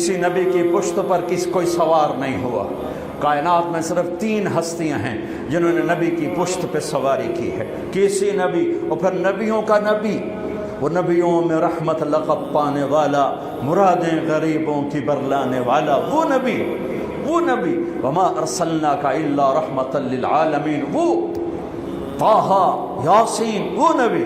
کسی نبی کی پشت پر کوئی سوار نہیں ہوا۔ کائنات میں صرف 3 ہستیاں ہیں جنہوں نے نبی کی پشت پہ سواری کی ہے۔ کسی نبی، اور پھر نبیوں کا نبی، وہ نبیوں میں رحمت لقب پانے والا، مرادیں غریبوں کی برلانے والا، وہ نبی وما ارسلناک الا رحمتا للعالمین، وہ طٰہٰ، یاسین، وہ نبی۔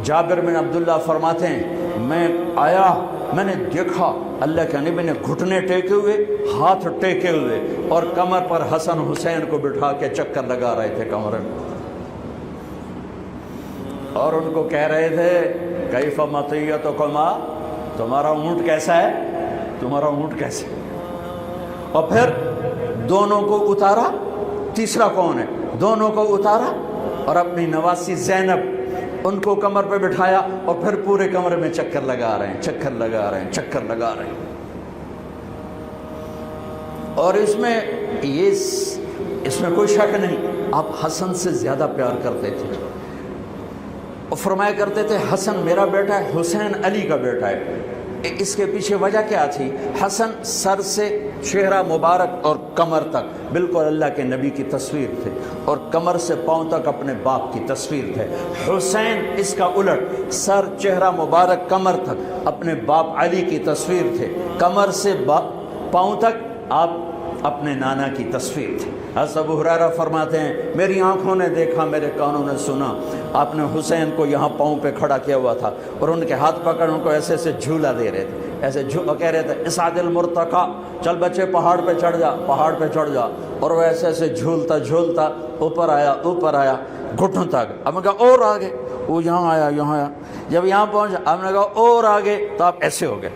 جابر بن عبداللہ فرماتے ہیں میں آیا، میں نے دیکھا اللہ کے نبی نے گھٹنے ٹیکے ہوئے، ہاتھ ٹیکے ہوئے، اور کمر پر حسن حسین کو بٹھا کے چکر لگا رہے تھے کمر میں، اور ان کو کہہ رہے تھے کیف مطیتکما، تمہارا اونٹ کیسا ہے، تمہارا اونٹ کیسا ہے۔ اور پھر دونوں کو اتارا، تیسرا کون ہے، دونوں کو اتارا اور اپنی نواسی زینب ان کو کمر پہ بٹھایا، اور پھر پورے کمرے میں چکر لگا رہے ہیں، چکر لگا رہے ہیں، چکر لگا رہے ہیں۔ اور اس میں کوئی شک نہیں، آپ حسن سے زیادہ پیار کرتے تھے، اور فرمایا کرتے تھے حسن میرا بیٹا ہے، حسین علی کا بیٹا ہے۔ اس کے پیچھے وجہ کیا تھی؟ حسن سر سے چہرہ مبارک اور کمر تک بالکل اللہ کے نبی کی تصویر تھے، اور کمر سے پاؤں تک اپنے باپ کی تصویر تھے۔ حسین اس کا الٹ، سر چہرہ مبارک کمر تک اپنے باپ علی کی تصویر تھے، کمر سے پاؤں تک آپ اپنے نانا کی تصویر تھی۔ حضرت ابو ہریرہ فرماتے ہیں میری آنکھوں نے دیکھا، میرے کانوں نے سنا، آپ نے حسین کو یہاں پاؤں پہ کھڑا کیا ہوا تھا، اور ان کے ہاتھ پکڑ ان کو ایسے ایسے جھولا دے رہے تھے، ایسے کہہ رہے تھے اسعد المرتقی، چل بچے پہاڑ پہ چڑھ جا، پہاڑ پہ چڑھ جا، اور وہ ایسے ایسے جھولتا جھولتا اوپر آیا گھٹنوں تک۔ اب میں کہا اور آگے، وہ یہاں آیا، جب یہاں پہنچا آپ نے کہا اور آگے، تو آپ ایسے ہو گئے،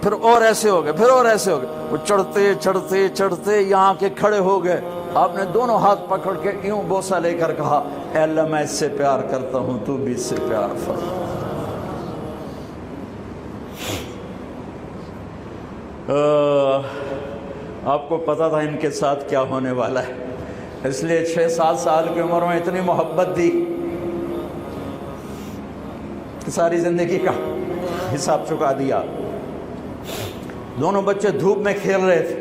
پھر اور ایسے ہو گئے، پھر اور ایسے ہو گئے، وہ چڑھتے یہاں کے کھڑے ہو گئے۔ آپ نے دونوں ہاتھ پکڑ کے یوں بوسہ لے کر کہا اے اللہ میں اس سے پیار کرتا ہوں، تو بھی اس سے پیار فرما۔ آپ کو پتا تھا ان کے ساتھ کیا ہونے والا ہے، اس لیے 6-7 سال کی عمر میں اتنی محبت دی، ساری زندگی کا حساب چکا دیا۔ دونوں بچے دھوپ میں کھیل رہے تھے،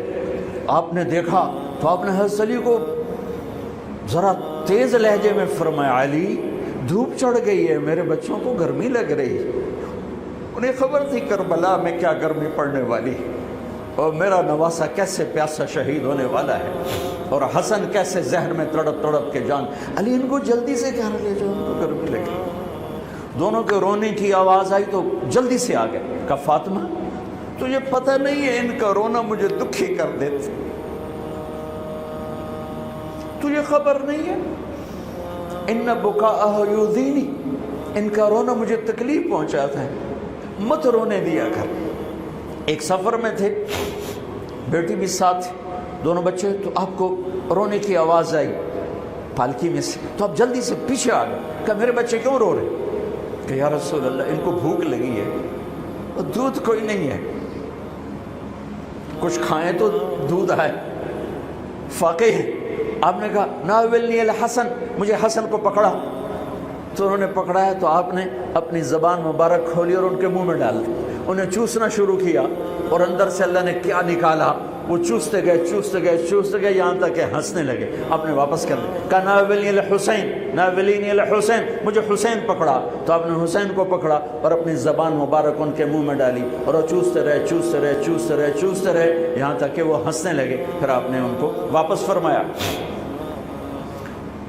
آپ نے دیکھا تو آپ نے حضرت علی کو ذرا تیز لہجے میں فرمایا علی دھوپ چڑھ گئی ہے، میرے بچوں کو گرمی لگ رہی ہے۔ انہیں خبر تھی کربلا میں کیا گرمی پڑنے والی، اور میرا نواسا کیسے پیاسا شہید ہونے والا ہے، اور حسن کیسے زہر میں تڑپ تڑپ کے جان۔ علی ان کو جلدی سے کہہ رہے جو ان کو گرمی لگی۔ دونوں کے رونے کی آواز آئی تو جلدی سے آ گئے، کہا فاطمہ تجھے پتہ نہیں ہے ان کا رونا مجھے دکھی کر دیتا، تجھے خبر نہیں ہے، ان بکاءہ یؤذینی، ان کا رونا مجھے تکلیف پہنچاتا ہے، مت رونے دیا کر۔ ایک سفر میں تھے، بیٹی بھی ساتھ، دونوں بچے، تو آپ کو رونے کی آواز آئی پالکی میں سے، تو آپ جلدی سے پیچھے آ گئے، کہ میرے بچے کیوں رو رہے؟ کہ یا رسول اللہ ان کو بھوک لگی ہے، اور دودھ کوئی نہیں ہے، کچھ کھائیں تو دودھ آئے، فاقے ہیں۔ آپ نے کہا ناولنی الحسن، مجھے حسن کو پکڑا، تو انہوں نے پکڑا ہے، تو آپ نے اپنی زبان مبارک کھولی اور ان کے منہ میں ڈال دی، انہیں چوسنا شروع کیا، اور اندر سے اللہ نے کیا نکالا، وہ چوستے گئے یہاں تک کہ ہنسنے لگے۔ آپ نے واپس کر دیا، کہا ناولنی الحسین، مجھے حسین پکڑا، تو آپ نے حسین کو پکڑا اور اپنی زبان مبارک ان کے منہ میں ڈالی، اور وہ چوستے رہے یہاں تک کہ وہ ہنسنے لگے، پھر آپ نے ان کو واپس فرمایا۔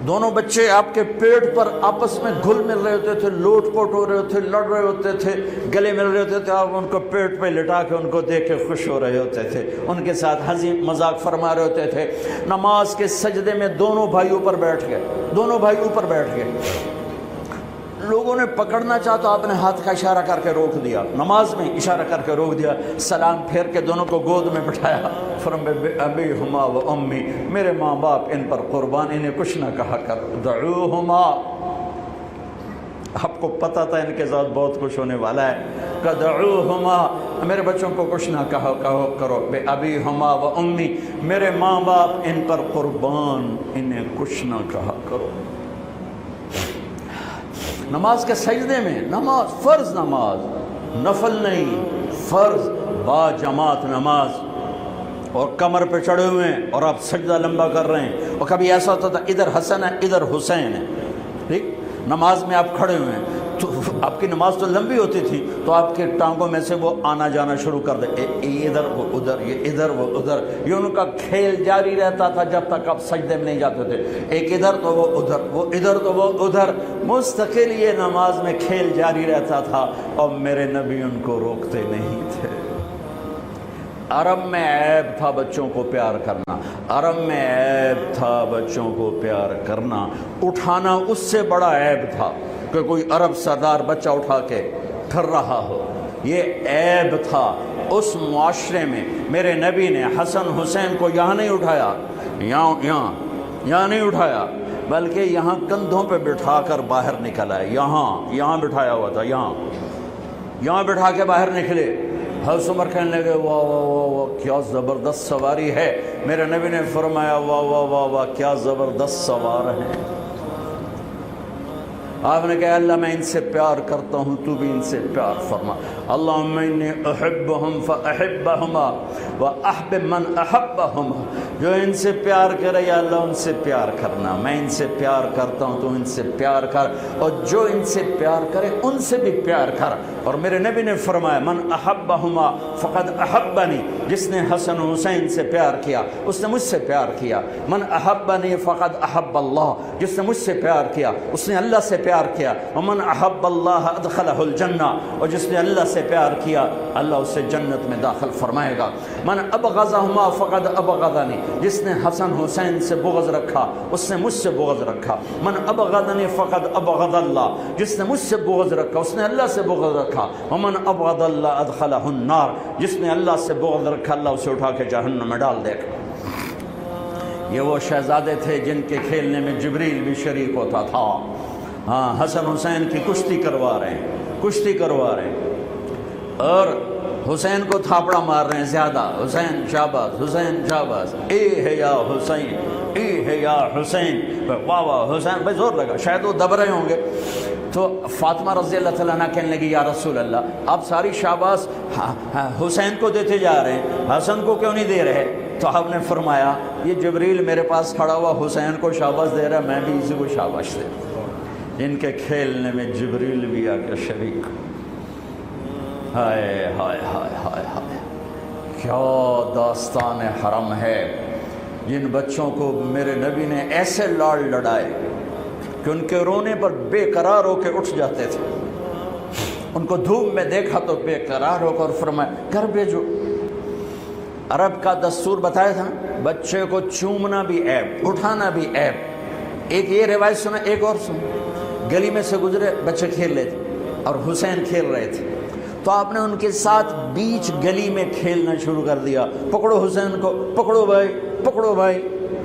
دونوں بچے آپ کے پیٹ پر آپس میں گھل مل رہے ہوتے تھے، لوٹ پوٹ ہو رہے ہوتے تھے، لڑ رہے ہوتے تھے، گلے مل رہے ہوتے تھے، آپ ان کو پیٹ پہ لٹا کے ان کو دیکھ کے خوش ہو رہے ہوتے تھے، ان کے ساتھ ہنسی مذاق فرما رہے ہوتے تھے۔ نماز کے سجدے میں دونوں بھائی اوپر بیٹھ گئے، لوگوں نے پکڑنا چاہا تو آپ نے ہاتھ کا اشارہ کر کے روک دیا، نماز میں اشارہ کر کے روک دیا، سلام پھیر کے دونوں کو گود میں بٹھایا، فرمایا ابیہما و امی، میرے ماں باپ ان پر قربان، انہیں کچھ نہ کہا کر، دعوہما۔ آپ کو پتہ تھا ان کے ساتھ بہت کچھ ہونے والا ہے، کہ دعوہما، میرے بچوں کو کچھ نہ کہو کرو، ابیہما و امی، میرے ماں باپ ان پر قربان، انہیں کچھ نہ کہا کرو۔ نماز کے سجدے میں، نماز فرض، نماز نفل نہیں، فرض با جماعت نماز اور کمر پہ چڑھے ہوئے ہیں اور آپ سجدہ لمبا کر رہے ہیں، اور کبھی ایسا ہوتا تھا ادھر حسن ہے ادھر حسین ہے، ٹھیک، نماز میں آپ کھڑے ہوئے ہیں تو آپ کی نماز تو لمبی ہوتی تھی تو آپ کے ٹانگوں میں سے وہ آنا جانا شروع کر دے، یہ ادھر وہ ادھر، یہ ادھر وہ ادھر، یہ ان کا کھیل جاری رہتا تھا جب تک آپ سجدے میں نہیں جاتے تھے، ایک ادھر تو وہ ادھر، وہ ادھر تو وہ ادھر، مستقل یہ نماز میں کھیل جاری رہتا تھا، اور میرے نبی ان کو روکتے نہیں تھے۔ عرب میں عیب تھا بچوں کو پیار کرنا، عرب میں عیب تھا بچوں کو پیار کرنا، اٹھانا اس سے بڑا عیب تھا کہ کوئی عرب سردار بچہ اٹھا کے پھر رہا ہو، یہ عیب تھا اس معاشرے میں۔ میرے نبی نے حسن حسین کو یہاں نہیں اٹھایا، یہاں نہیں اٹھایا، بلکہ یہاں کندھوں پہ بٹھا کر باہر نکلا ہے، یہاں بٹھایا ہوا تھا، یہاں بٹھا کے باہر نکلے۔ حضرت عمر کہنے لگے واہ واہ واہ واہ کیا زبردست سواری ہے، میرے نبی نے فرمایا واہ واہ واہ واہ کیا زبردست سوار ہیں۔ آپ نے کہا اللہ میں ان سے پیار کرتا ہوں، تو بھی ان سے پیار فرما۔ اللہم انی احبہم فاحبہما واحبب من احبہما، جو ان سے پیار کرے یا اللہ ان سے پیار کرنا، میں ان سے پیار کرتا ہوں تو ان سے پیار کر، اور جو ان سے پیار کرے ان سے بھی پیار کر۔ اور میرے نبی نے فرمایا من احبہما فقد احبنی، جس نے حسن حسین سے پیار کیا اس نے مجھ سے پیار کیا۔ من احبنی فقد احب اللہ، جس نے مجھ سے پیار کیا اس نے اللہ سے پیار کیا۔ ومن احب اللہ ادخلہ الجنہ، اور جس نے اللہ سے پیار کیا اللہ اسے جنت میں داخل فرمائے گا۔ من ابغضہما فقد ابغضنی، جس نے حسن حسین سے بغض رکھا اس نے مجھ سے بغض رکھا۔ من ابغضنی فقد ابغض اللہ، جس نے مجھ سے بغض رکھا اس نے اللہ سے بغض رکھا۔ ومن ابغض اللہ ادخلہ النار، جس نے اللہ سے بغض رکھا اللہ اسے اٹھا کے جہنم میں ڈال دے گا۔ یہ وہ شہزادے تھے جن کے کھیلنے میں جبریل بھی شریک ہوتا تھا۔ ہاں حسن حسین کی کشتی کروا رہے ہیں اور حسین کو تھاپڑا مار رہے ہیں زیادہ، حسین شاباز، حسین شاباز، اے ہے یا حسین، اے ہے یا حسین، واہ واہ حسین، بھائی زور لگا، شاید وہ دب رہے ہوں گے۔ تو فاطمہ رضی اللہ تعالیٰ عنہ کہنے لگی یا رسول اللہ آپ ساری شاباز حسین کو دیتے جا رہے ہیں، حسن کو کیوں نہیں دے رہے؟ تو آپ نے فرمایا یہ جبریل میرے پاس کھڑا ہوا حسین کو شاباز دے رہا ہے، میں بھی اسی کو شاباش دے رہا ہوں۔ ان کے کھیلنے میں جبریل بھی آ کے شریک۔ ہائے ہائے ہائے ہائے ہائے، کیا داستان حرم ہے۔ جن بچوں کو میرے نبی نے ایسے لاڑ لڑائے کہ ان کے رونے پر بے قرار ہو کے اٹھ جاتے تھے، ان کو دھوپ میں دیکھا تو بے قرار ہو کر فرمایا گھر بھیجو۔ عرب کا دستور بتایا تھا بچے کو چومنا بھی عیب، اٹھانا بھی عیب۔ ایک یہ روایت سنا، ایک اور سنا، گلی میں سے گزرے بچے کھیل رہے تھے اور حسین کھیل رہے تھے، تو آپ نے ان کے ساتھ بیچ گلی میں کھیلنا شروع کر دیا، پکڑو حسین کو، پکڑو بھائی پکڑو بھائی۔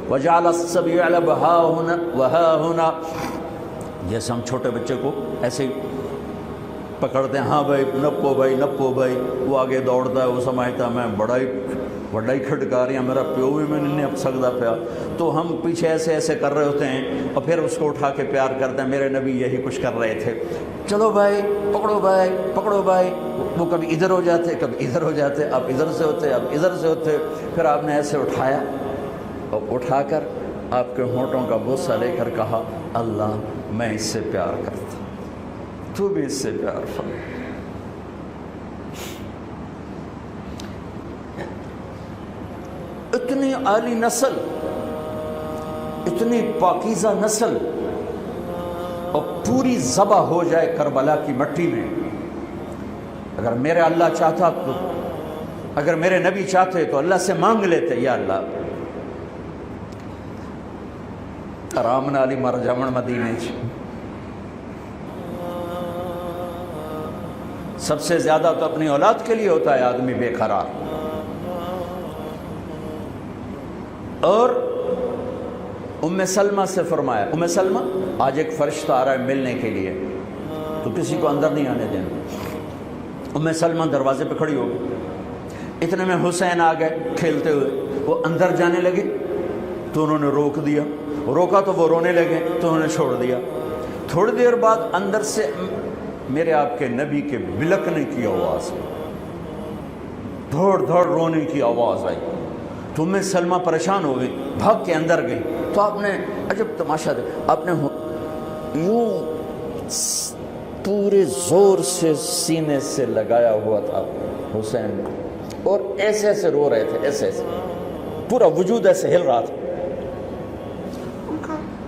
وجعل الصبی یلعب ہا ہنا وہا ہنا، جیسے ہم چھوٹے بچے کو ایسے ہی پکڑتے ہیں، ہاں بھائی نپو بھائی نپو بھائی، وہ آگے دوڑتا ہے، وہ سمجھتا ہے میں بڑا ہی کھٹکاریاں میرا پیو بھی میں نہیں اب سکتا پیا، تو ہم پیچھے ایسے کر رہے ہوتے ہیں اور پھر اس کو اٹھا کے پیار کرتے ہیں۔ میرے نبی یہی کچھ کر رہے تھے، چلو بھائی پکڑو بھائی پکڑو بھائی، وہ کبھی ادھر ہو جاتے کبھی ادھر ہو جاتے، اب ادھر سے ہوتے اب ادھر سے ہوتے، پھر آپ نے ایسے اٹھایا اور اٹھا کر آپ کے ہونٹوں کا بوسہ لے کر کہا اللہ میں اس سے پیار کرتا، تو بھی اس سے پیار فرما۔ اتنی عالی نسل، اتنی پاکیزہ نسل، اور پوری ذبح ہو جائے کربلا کی مٹی میں۔ اگر میرے اللہ چاہتا تو، اگر میرے نبی چاہتے تو اللہ سے مانگ لیتے یا اللہ آرام نالی مر جامن مدینے چ۔ سب سے زیادہ تو اپنی اولاد کے لیے ہوتا ہے آدمی بے قرار۔ اور ام سلمہ سے فرمایا، ام سلمہ آج ایک فرشتہ آ رہا ہے ملنے کے لیے، تو کسی کو اندر نہیں آنے دینا۔ ام سلمہ دروازے پہ کھڑی ہو گئی، اتنے میں حسین آ گئے کھیلتے ہوئے، وہ اندر جانے لگے تو انہوں نے روک دیا، روکا تو وہ رونے لگے تو انہوں نے چھوڑ دیا۔ تھوڑی دیر بعد اندر سے میرے آپ کے نبی کے بلکنے کی آواز، دوڑ دوڑ رونے کی آواز آئی تو میں سلمہ پریشان ہو گئی، بھاگ کے اندر گئی تو آپ نے عجب تماشا دے، آپ نے یوں پورے زور سے سینے سے لگایا ہوا تھا حسین، اور ایسے ایسے رو رہے تھے، ایسے ایسے پورا وجود ایسے ہل رہا تھا۔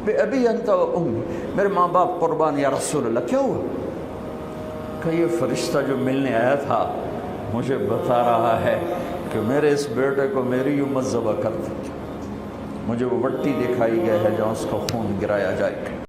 بے ابی انت و امی، میرے ماں باپ قربان یا رسول اللہ، کیا ہوا؟ کہ یہ فرشتہ جو ملنے آیا تھا مجھے بتا رہا ہے کہ میرے اس بیٹے کو میری امت ذبح کر دی، مجھے وہ وٹی دکھائی گئی ہے جہاں اس کا خون گرایا جائے۔